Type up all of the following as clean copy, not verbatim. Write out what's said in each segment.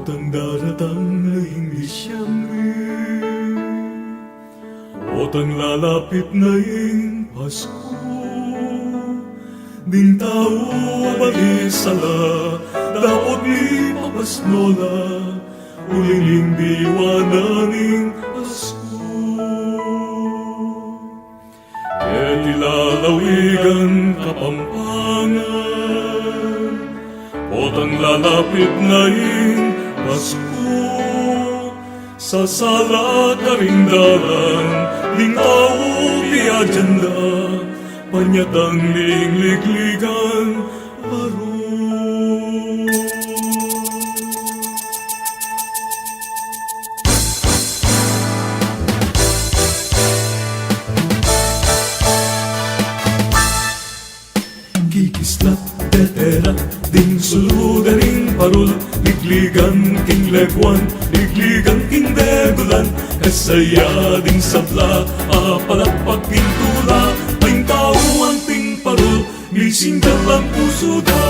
Otang daratang na hindi siyempre, otang lalapit na yung Pasko. Ding tao balisala, dapat ni papasnola, uliling diwananing Pasko. Ket ilalawigan Kapampangan, otang lalapit na yung Pasko. Sa sala karindaran, ding tao piadyanda, panyatang lingligligan aro. Kikislat, tetera, ding suludaring parul, ligligan king legwan, ligligan king degulan, esaya ding sabla, apalakpak king tula, ting tao ang ting parul, mising dalang puso da.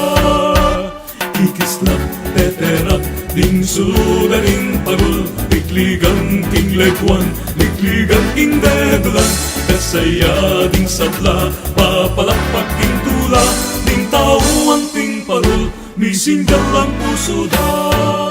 Kikislat, tetera, ding suludaring parul, ligligan king legwan, ligligan king degulan, esaya ding sabla, papalakpak king tula, ting tao ang ting parul, mising dalang puso da.